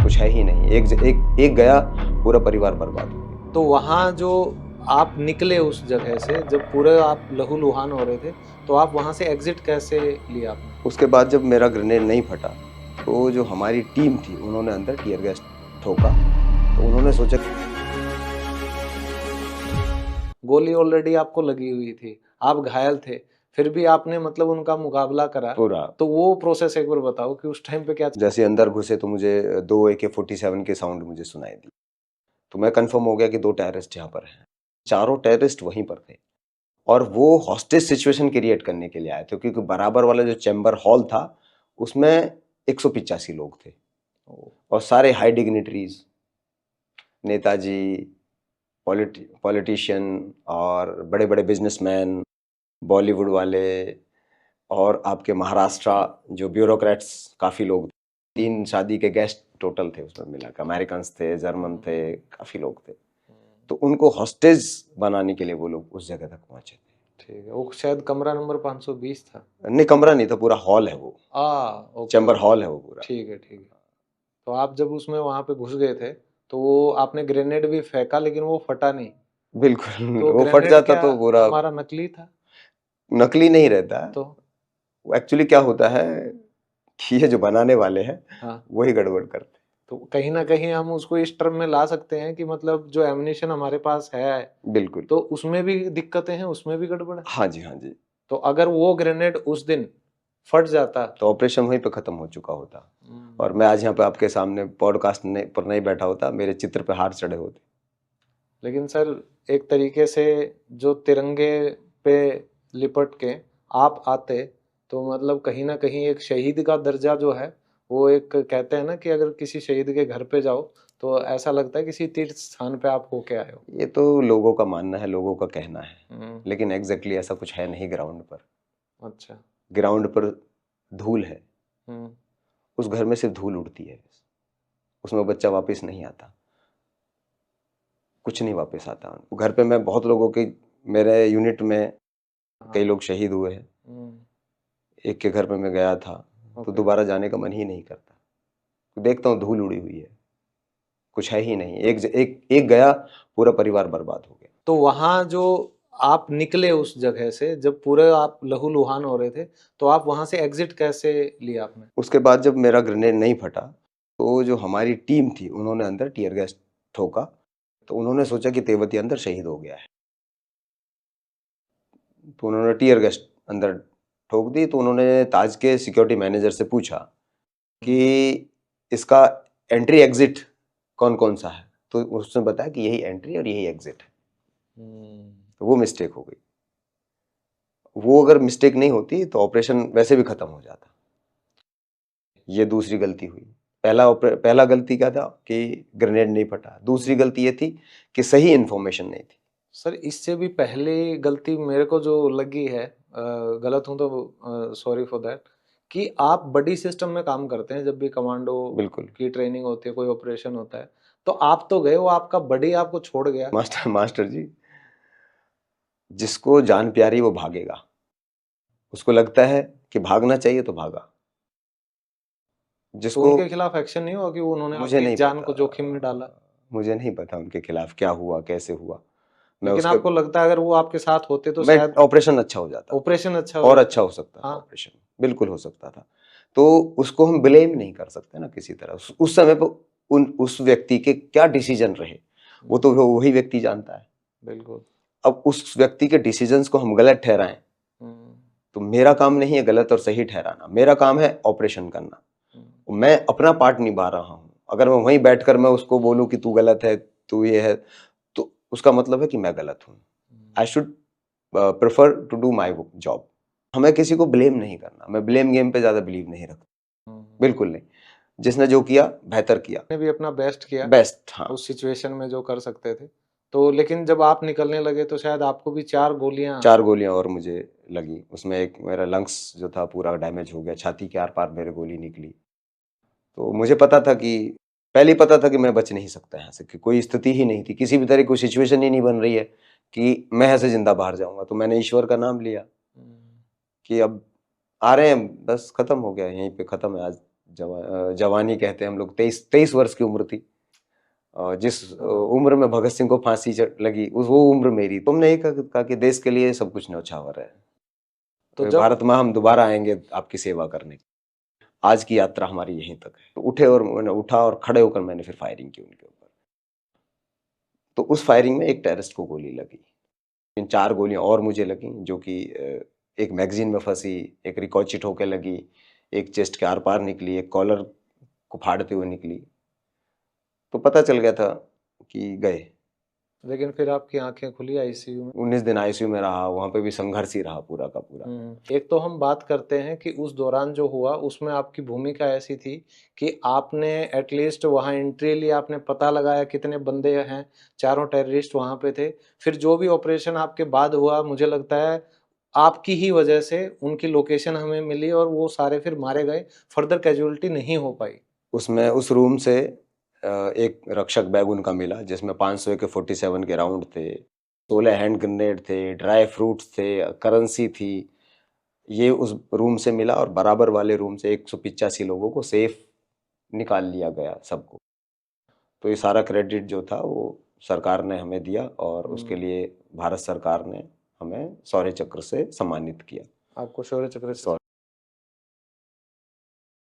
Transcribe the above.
कुछ है ही नहीं। एक गया, पूरा परिवार बर्बाद हो गया। तो वहाँ जो आप निकले उस जगह से, जब पूरे आप लहूलुहान हो रहे थे, तो आप वहाँ से एग्जिट कैसे लिया आपने? उसके बाद जब मेरा ग्रेनेड नहीं फटा, तो जो हमारी टीम थी उन्होंने अंदर टीयर गैस ठोका। तो उन्होंने सोचा गोली ऑलरेडी आपको लगी हुई थी, आप घायल थे, फिर भी आपने मतलब उनका मुकाबला करा। पूरा। तो वो प्रोसेस एक बार बताओ कि उस टाइम पे क्या। जैसे अंदर घुसे तो मुझे 2 AK-47 के साउंड मुझे सुनाई दी। तो मैं कंफर्म हो गया कि 2 टेररिस्ट यहाँ पर हैं। चारों टेररिस्ट वहीं पर थे और वो हॉस्टेज सिचुएशन क्रिएट करने के लिए आए थे, क्योंकि बराबर वाला जो चैम्बर हॉल था उसमें 185 लोग थे और सारे हाई डिग्निटरीज, नेताजी, पॉलिटिशियन और बड़े बड़े बिजनेसमैन, बॉलीवुड वाले और आपके महाराष्ट्र जो ब्यूरोक्रेट्स काफ़ी लोग थे। 3 शादी के गेस्ट टोटल थे उसमें मिला के, अमेरिकन्स थे, जर्मन थे, काफ़ी लोग थे। तो उनको हॉस्टेज बनाने के लिए वो लोग उस जगह तक पहुंचे थे। ठीक है, वो शायद कमरा नंबर 520 था। नहीं, कमरा नहीं था, पूरा हॉल है वो। ओके। चैम्बर हॉल है वो पूरा। ठीक है, ठीक है। तो आप जब उसमें वहां पे घुस गए थे, तो वो आपने ग्रेनेड भी फेंका, लेकिन वो फटा नहीं। बिल्कुल, तो वो फट ग्रेनेड जाता क्या तो पूरा हमारा नकली था? नकली नहीं रहता। तो वो एक्चुअली क्या होता है कि ये जो बनाने वाले हैं हाँ, वही गड़बड़ करते हैं। तो कहीं ना कहीं हम उसको इस टर्म में ला सकते हैं कि मतलब जो एमिनेशन हमारे पास है, बिल्कुल। तो उसमें भी दिक्कतें हैं, उसमें भी गड़बड़ है। हाँ जी, हाँ जी। तो अगर वो ग्रेनेड उस दिन फट जाता तो ऑपरेशन वहीं पे खत्म हो चुका होता और मैं आज यहाँ पे आपके सामने पॉडकास्ट पर नहीं बैठा होता, मेरे चित्र पे हाथ चढ़े होते। लेकिन सर, एक तरीके से जो तिरंगे पे लिपट के आप आते, तो मतलब कहीं ना कहीं एक शहीद का दर्जा जो है, वो एक कहते हैं ना कि अगर किसी शहीद के घर पे जाओ तो ऐसा लगता है किसी तीर्थ स्थान पे आप होके आए हो। ये तो लोगों का मानना है, लोगों का कहना है, हम्म। लेकिन एग्जैक्टली ऐसा कुछ है नहीं ग्राउंड पर। अच्छा। ग्राउंड पर धूल है, हम्म। उस घर में सिर्फ धूल उड़ती है, उसमें बच्चा वापस नहीं आता, कुछ नहीं वापस आता। घर पे मैं बहुत लोगों की, मेरे यूनिट में कई लोग शहीद हुए हैं। एक के घर पे मैं गया था तो दोबारा जाने का मन ही नहीं करता। तो देखता हूँ धूल उड़ी हुई है, कुछ है ही नहीं। एक गया, पूरा परिवार बर्बाद हो गया। तो वहां जो आप निकले उस जगह से, जब पूरे आप लहूलुहान हो रहे थे, तो आप वहां से एग्जिट कैसे लिया आपने? उसके बाद जब मेरा ग्रेनेड नहीं फटा, तो जो हमारी टीम थी उन्होंने अंदर टीयर गैस ठोका। तो उन्होंने सोचा कि तेवती अंदर शहीद हो गया है, तो उन्होंने टीयर गैस अंदर ठोक दी। तो उन्होंने ताज के सिक्योरिटी मैनेजर से पूछा कि इसका एंट्री एग्जिट कौन कौन सा है, तो उसने बताया कि यही एंट्री और यही एग्जिट है। तो वो मिस्टेक हो गई। वो अगर मिस्टेक नहीं होती तो ऑपरेशन वैसे भी खत्म हो जाता। ये दूसरी गलती हुई। पहला गलती क्या था कि ग्रेनेड नहीं फटा। दूसरी गलती ये थी कि सही इंफॉर्मेशन नहीं थी। सर, इससे भी पहले गलती मेरे को जो लगी है, गलत हूं तो सॉरी फॉर दैट, कि आप बड़ी सिस्टम में काम करते हैं। जब भी कमांडो बिल्कुल। की ट्रेनिंग होती है, कोई ऑपरेशन होता है, तो आप तो गए, वो आपका बड़ी आपको छोड़ गया। मास्टर जी, जिसको जान प्यारी वो भागेगा। उसको लगता है कि भागना चाहिए तो भागा। तो जिसको, उनके खिलाफ एक्शन नहीं हुआ कि उन्होंने मुझे आपकी नहीं जान पता, को जोखिम में डाला? मुझे नहीं पता उनके खिलाफ क्या हुआ, कैसे हुआ। मैं लेकिन उसके आपको लगता है अगर वो आपके साथ होते तो मैं शायद ऑपरेशन अच्छा हो जाता, ऑपरेशन अच्छा हो और जाता? अच्छा हो सकता था हाँ। ऑपरेशन, बिल्कुल हो सकता था। तो उसको हम ब्लेम नहीं कर सकते ना किसी तरह। उस समय पर उस व्यक्ति के क्या डिसीजन रहे वो तो वही व्यक्ति जानता है। बिल्कुल। अब उस व्यक्ति के डिसीजंस को हम गलत ठहराएं तो मेरा काम नहीं है गलत और सही ठहराना, मेरा काम है ऑपरेशन करना। मैं अपना पार्ट निभा रहा हूं। अगर मैं वहीं बैठकर मैं उसको बोलूं कि तू गलत है, तू ये है, तो उसका मतलब है कि मैं गलत हूं। I should prefer to do my job. हमें किसी को ब्लेम नहीं करना। मैं ब्लेम गेम पे ज्यादा बिलीव नहीं रखता, बिल्कुल नहीं। जिसने जो किया बेहतर किया, ने भी अपना बेस्ट किया, बेस्ट। हाँ, उस सिचुएशन में जो कर सकते थे। तो लेकिन जब आप निकलने लगे तो शायद आपको भी 4 गोलियां। 4 गोलियां और मुझे लगी। उसमें एक मेरा लंग्स जो था पूरा डैमेज हो गया, छाती के आर पार मेरे गोली निकली। तो मुझे पता था कि, पहले ही पता था कि मैं बच नहीं सकता यहाँ से, कि कोई स्थिति ही नहीं थी, किसी भी तरह कोई सिचुएशन ही नहीं बन रही है कि मैं यहाँ से जिंदा बाहर जाऊंगा। तो मैंने ईश्वर का नाम लिया कि अब आ रहे हैं, बस खत्म हो गया, यहीं पे खत्म है, आज जवानी कहते हैं हम लोग, 23 वर्ष की उम्र थी। जिस उम्र में भगत सिंह को फांसी लगी, वो उम्र मेरी। तुमने ये कहा कि देश के लिए सब कुछ न्यौछावर है, तो जब भारत में हम दोबारा आएंगे आपकी सेवा करने। आज की यात्रा हमारी यहीं तक है। तो उठे और मैंने उठा और खड़े होकर मैंने फिर फायरिंग की उनके ऊपर। तो उस फायरिंग में एक टेररिस्ट को गोली लगी, इन 4 गोलियां और मुझे लगी, जो कि एक मैगजीन में फंसी, एक रिकॉर्चिट होकर लगी, एक चेस्ट के आर पार निकली, एक कॉलर को फाड़ते हुए निकली। तो पता चल गया था कि गए। लेकिन फिर आपकी आंखें खुली आईसीयू में? 19 दिन आईसीयू में रहा, वहां पे भी संघर्ष ही रहा पूरा का पूरा। एक तो हम बात करते हैं कि उस दौरान जो हुआ उसमें आपकी भूमिका ऐसी थी कि आपने एटलीस्ट वहां एंट्री ली, आपने पता लगाया कितने बंदे हैं, चारों टेररिस्ट वहां पे थे। फिर जो भी ऑपरेशन आपके बाद हुआ, मुझे लगता है आपकी ही वजह से उनकी लोकेशन हमें मिली और वो सारे फिर मारे गए, फर्दर कैजुअलिटी नहीं हो पाई। उसमें उस रूम से एक रक्षक बैग उनका मिला जिसमें 500 के 47 के राउंड थे, 16 हैंड ग्रेनेड थे, ड्राई फ्रूट्स थे, करेंसी थी। ये उस रूम से मिला और बराबर वाले रूम से 185 लोगों को सेफ निकाल लिया गया सबको। तो ये सारा क्रेडिट जो था वो सरकार ने हमें दिया और उसके लिए भारत सरकार ने हमें शौर्य चक्र से सम्मानित किया। आपको शौर्य चक्र से